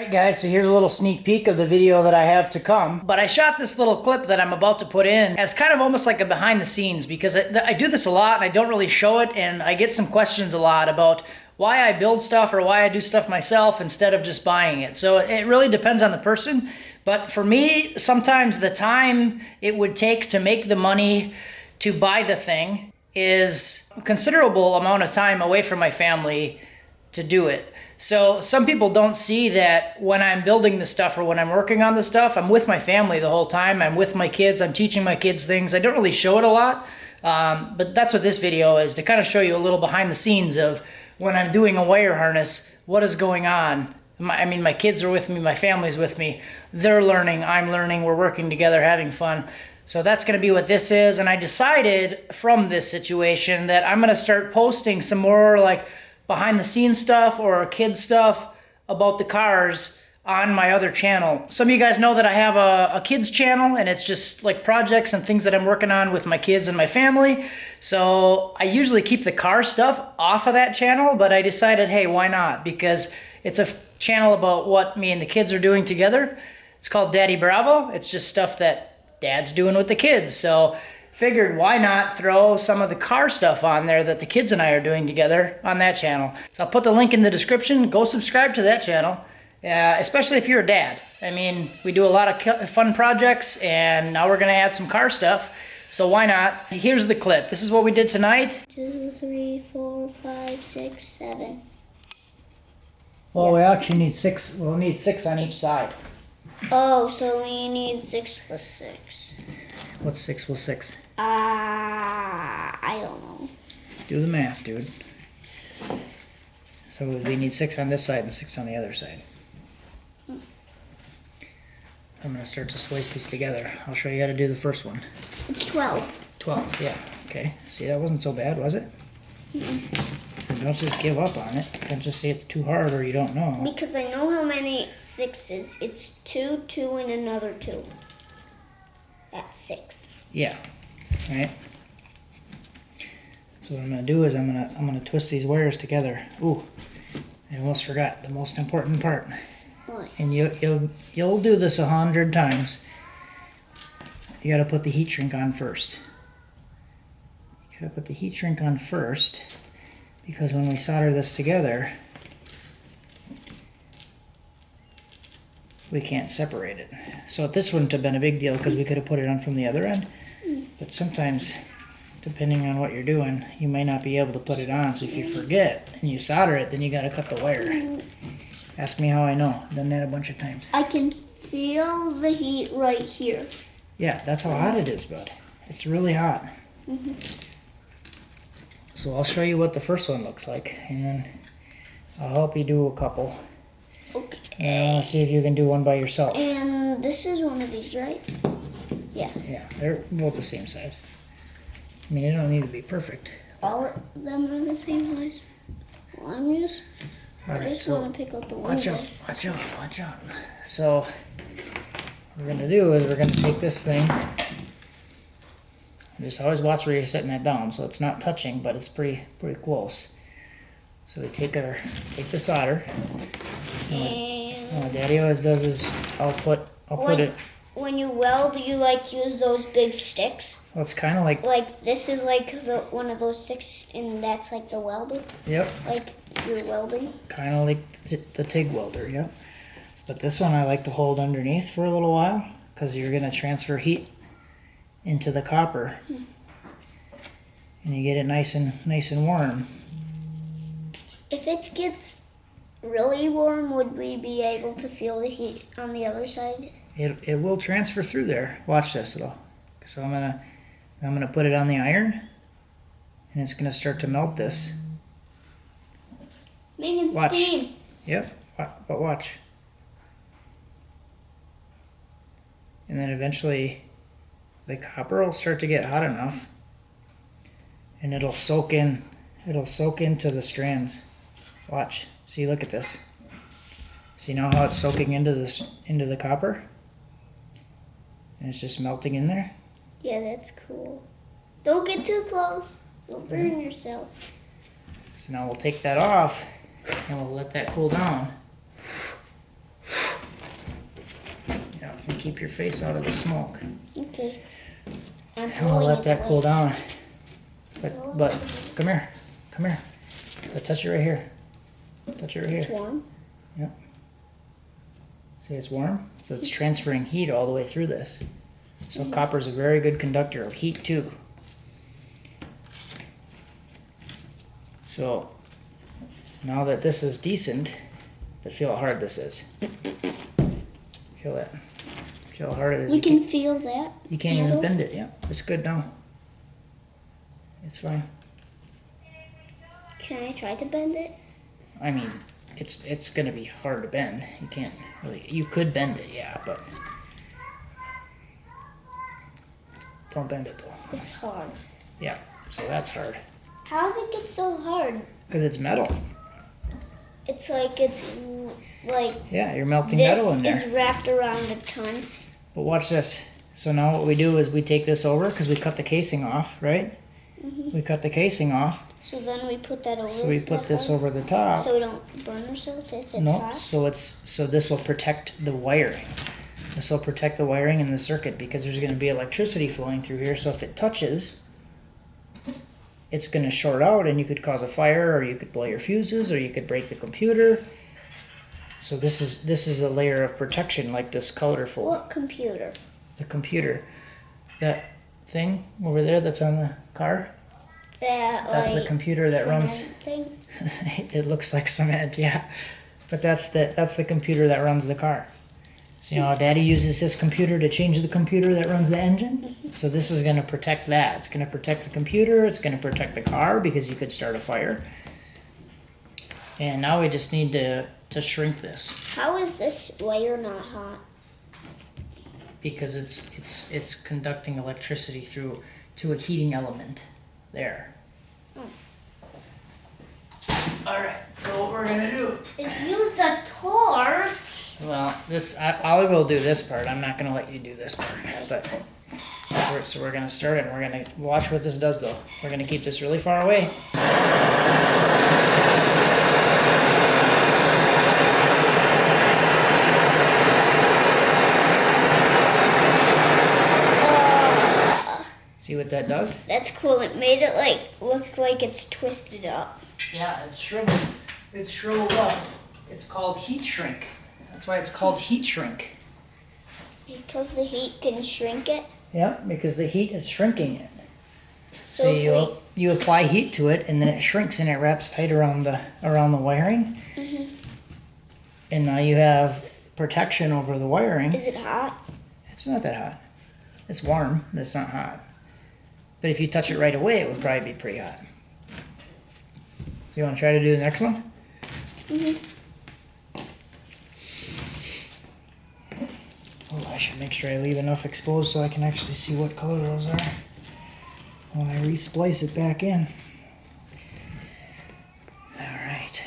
Alright guys, so here's a little sneak peek of the video that I have to come. But I shot this little clip that I'm about to put in as kind of almost like a behind the scenes because I do this a lot and I don't really show it, and I get some questions a lot about why I build stuff or why I do stuff myself instead of just buying it. So it really depends on the person. But for me, sometimes the time it would take to make the money to buy the thing is a considerable amount of time away from my family to do it. So some people don't see that when I'm building the stuff or when I'm working on the stuff, I'm with my family the whole time. I'm with my kids. I'm teaching my kids things. I don't really show it a lot, but that's what this video is, to kind of show you a little behind the scenes of when I'm doing a wire harness, what is going on. My kids are with me. My family's with me. They're learning. I'm learning. We're working together, having fun. So that's going to be what this is. And I decided from this situation that I'm going to start posting some more like behind the scenes stuff or kid stuff about the cars on my other channel. Some of you guys know that I have a kids channel, and it's just like projects and things that I'm working on with my kids and my family. So I usually keep the car stuff off of that channel, but I decided, hey, why not? Because it's a channel about what me and the kids are doing together. It's called Daddy Bravo. It's just stuff that Dad's doing with the kids. So figured why not throw some of the car stuff on there that the kids and I are doing together on that channel. So I'll put the link in the description. Go subscribe to that channel, especially if you're a dad. I mean, we do a lot of fun projects, and now we're going to add some car stuff. So why not? Here's the clip. This is what we did tonight. 2, 3, 4, 5, 6, 7. Well, we actually need 6. We'll need 6 on each side. Oh, so we need 6 plus 6. What's 6 plus 6? I don't know. Do the math, dude. So we need 6 on this side and 6 on the other side. I'm going to start to splice these together. I'll show you how to do the first one. It's 12. 12, yeah. Okay. See, that wasn't so bad, was it? So don't just give up on it. Don't just say it's too hard or you don't know. Because I know how many 6s. It's 2, 2, and another 2. That's 6. Yeah. Right. So what I'm going to do is I'm going to twist these wires together. Ooh, I almost forgot the most important part. What? And you'll do this 100 times. You got to put the heat shrink on first. You got to put the heat shrink on first, because when we solder this together, we can't separate it. So this wouldn't have been a big deal because we could have put it on from the other end. But sometimes, depending on what you're doing, you may not be able to put it on. So if you forget and you solder it, then you got to cut the wire. Ask me how I know. Done that a bunch of times. I can feel the heat right here. Yeah, that's how hot it is, bud. It's really hot. So I'll show you what the first one looks like, and then I'll help you do a couple. Okay. And I'll see if you can do one by yourself. And this is one of these, right? Yeah. Yeah, they're both the same size. I mean, they don't need to be perfect. All of them are the same size. Well, I just want to pick up the ones. Watch out. So what we're going to do is we're going to take this thing. Just always watch where you're setting that down so it's not touching, but it's pretty close. So we take the solder. And what Daddy always does is I'll put it. When you weld, you like use those big sticks. Well, it's kind of like this is like one of those sticks, and that's like the welder. Yep. Like you're welding. Kind of like the TIG welder, yep. But this one I like to hold underneath for a little while because you're going to transfer heat into the copper, and you get it nice and warm. If it gets really warm, would we be able to feel the heat on the other side? It will transfer through there. Watch this though. So I'm gonna put it on the iron, and it's gonna start to melt this. Making Watch. steam. Yep. But watch. And then eventually, the copper will start to get hot enough, and it'll soak in. It'll soak into the strands. Watch. See, look at this. See now how it's soaking into the copper? And it's just melting in there? Yeah, that's cool. Don't get too close. You'll burn yourself. So now we'll take that off and we'll let that cool down. keep your face out of the smoke. Okay. I'm And we'll let that cool down. down. But come here. Come here. Touch it right here. Touch it right It's here. warm. Yep. See, it's warm? So it's transferring heat all the way through this. So copper's a very good conductor of heat too. So now that this is decent, but feel how hard this is. Feel that. Feel how hard it is. You can feel that. You can't even metal? bend it. Yeah, it's good now. It's fine. Can I try to bend it? I mean, it's gonna be hard to bend. You can't really. You could bend it, yeah, but don't bend it though. It's hard. Yeah, so that's hard How does it get so hard? because it's metal. It's like Yeah, you're melting this metal in there. is wrapped around a ton. But watch this. So now what we do is we take this over because we cut the casing off, right? We cut the casing off, So then we put that over. so we put that this hole, over the top. so we don't burn ourselves if it's No, hot. so this will protect the wiring. This will protect the wiring in the circuit because there's going to be electricity flowing through here. So if it touches, it's going to short out and you could cause a fire, or you could blow your fuses, or you could break the computer. So this is a layer of protection, like this colorful. What computer? The computer, that thing over there that's on the car. That's the computer that runs. Thing? It looks like cement, yeah. But that's the computer that runs the car. So, you know, Daddy uses his computer to change the computer that runs the engine. So this is going to protect that. It's going to protect the computer. It's going to protect the car because you could start a fire. And now we just need to shrink this How is this wire not hot? because it's conducting electricity through to a heating element there. All right. So what we're gonna do? It's used a torch. Well, Olive will do this part. I'm not gonna let you do this part. But so we're gonna start it. And we're gonna watch what this does, though. We're gonna keep this really far away. See what that does? That's cool. It made it look like it's twisted up. Yeah, it's shriveled. It's shriveled up. It's called heat shrink. That's why it's called heat shrink. Because the heat can shrink it. Yeah, because the heat is shrinking it. So So if you apply heat to it, and then it shrinks and it wraps tight around the wiring. And now you have protection over the wiring. Is it hot? It's not that hot. It's warm, but it's not hot. But if you touch it right away, it would probably be pretty hot. So you want to try to do the next one? Oh, I should make sure I leave enough exposed so I can actually see what color those are when I re-splice it back in. Alright.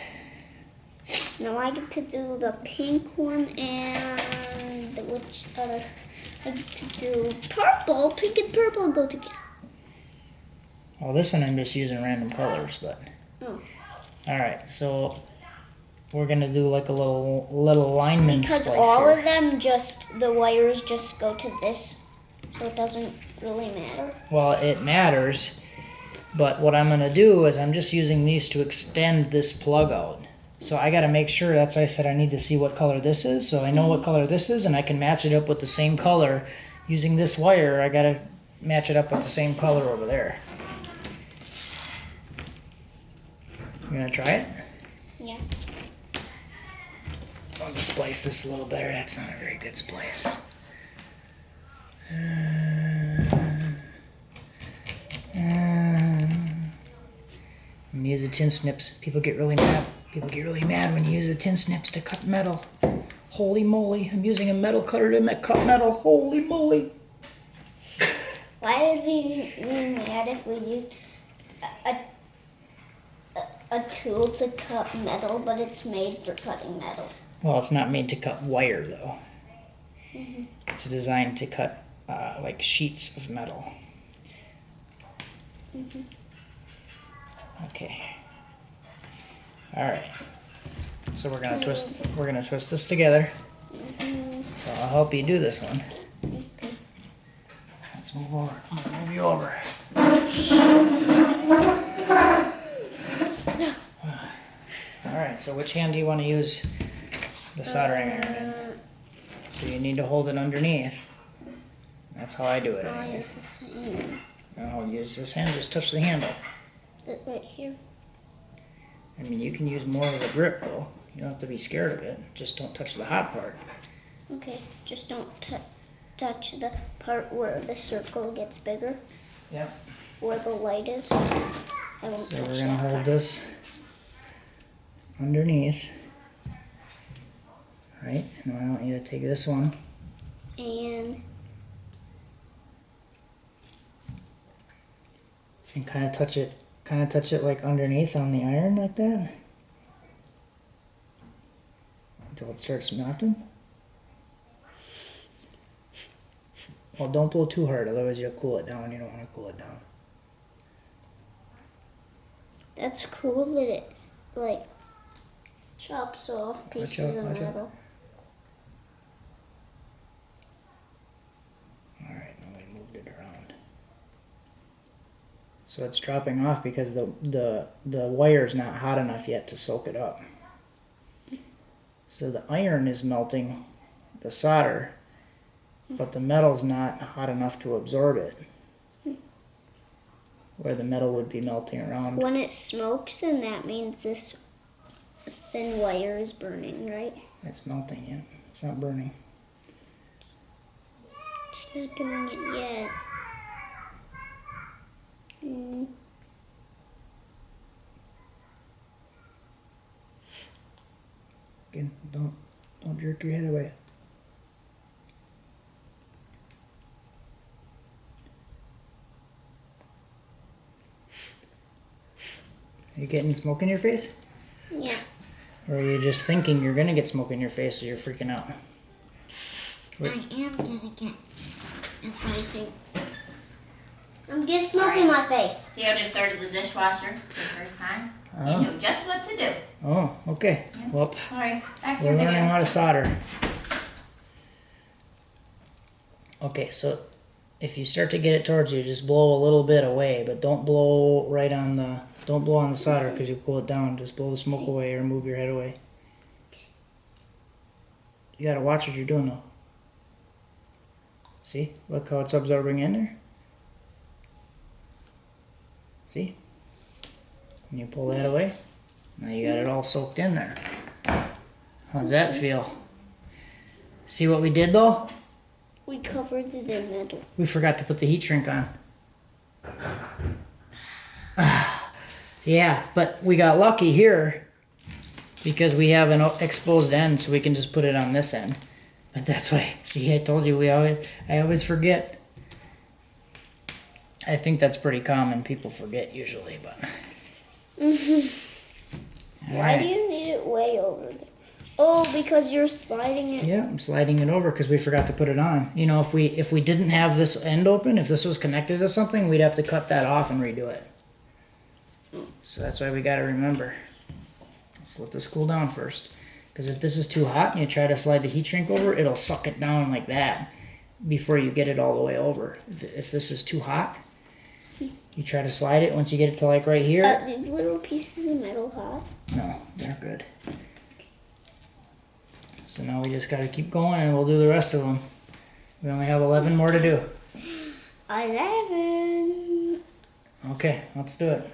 Now I get to do the pink one and which other? I get to do purple. Pink and purple go together. Well, this one I'm just using random colors, but... Oh. Alright, so we're gonna do like a little lineman Because splice all here. of them the wires just go to this, so it doesn't really matter. Well, it matters, but what I'm gonna do is I'm just using these to extend this plug out. So I gotta make sure, that's why I said I need to see what color this is, so I know what color this is, and I can match it up with the same color. Using this wire, I gotta match it up with the same color over there. You gonna try it? Yeah. Let me splice this a little better. That's not a very good splice. I'm gonna use the tin snips. People get really mad. People get really mad when you use the tin snips to cut metal. Holy moly! I'm using a metal cutter to cut metal. Holy moly! Why would we be mad if we used a tool to cut metal, but it's made for cutting metal? Well, it's not made to cut wire though. It's designed to cut like sheets of metal. Okay. All right. So we're gonna twist this together. So I'll help you do this one. move over. I'm gonna move you over. Alright, so which hand do you want to use the soldering iron in? So you need to hold it underneath. That's how I do it I'll anyway. use this hand. I'll use this hand, just touch the handle. Right here. I mean, you can use more of the grip though. You don't have to be scared of it. Just don't touch the hot part. Okay, just don't touch the part where the circle gets bigger. Yep. Where the light is. I won't So touch we're that gonna hold part. this underneath. Right, and I want you to take this one. And kind of touch it like underneath on the iron like that. Until it starts melting. Well, don't blow too hard, otherwise you'll cool it down. You don't want to cool it down. That's cool that it like chops off pieces of watch out. metal. Alright, now we moved it around. So it's dropping off because the wire's not hot enough yet to soak it up. So the iron is melting the solder, but the metal's not hot enough to absorb it. Where the metal would be melting around. When it smokes, then that means this thin wire is burning, right? It's melting, yeah. It's not burning. It's not doing it yet. Again, don't jerk your head away. Are you getting smoke in your face? Yeah. Or are you just thinking you're gonna get smoke in your face so you're freaking out? I am gonna get my face. I'm getting smoke in my face. Theo just started the dishwasher for the first time. Oh. He knew just what to do. Oh, okay. Yeah. Well, Alright, back to we're your learning video. how to solder. Okay, so if you start to get it towards you, just blow a little bit away, but don't blow don't blow on the solder because you cool it down. Just blow the smoke away or move your head away. You gotta watch what you're doing though. See? Look how it's absorbing in there. See? When you pull that away, now you got it all soaked in there. How's that feel? See what we did though? We covered it in metal. We forgot to put the heat shrink on. Yeah, but we got lucky here because we have an exposed end, so we can just put it on this end. But that's why, see, I told you I always forget. I think that's pretty common. People forget usually, but. Why do you need it way over there? Oh, because you're sliding it. Yeah, I'm sliding it over because we forgot to put it on. You know, if we didn't have this end open, if this was connected to something, we'd have to cut that off and redo it. So that's why we got to remember. Let's let this cool down first. Because if this is too hot and you try to slide the heat shrink over, it'll suck it down like that before you get it all the way over. If this is too hot, you try to slide it. Once you get it to like right here. These little pieces of metal hot? No, they're good. So now we just got to keep going and we'll do the rest of them. We only have 11 more to do. 11. Okay, let's do it.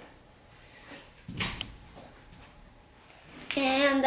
And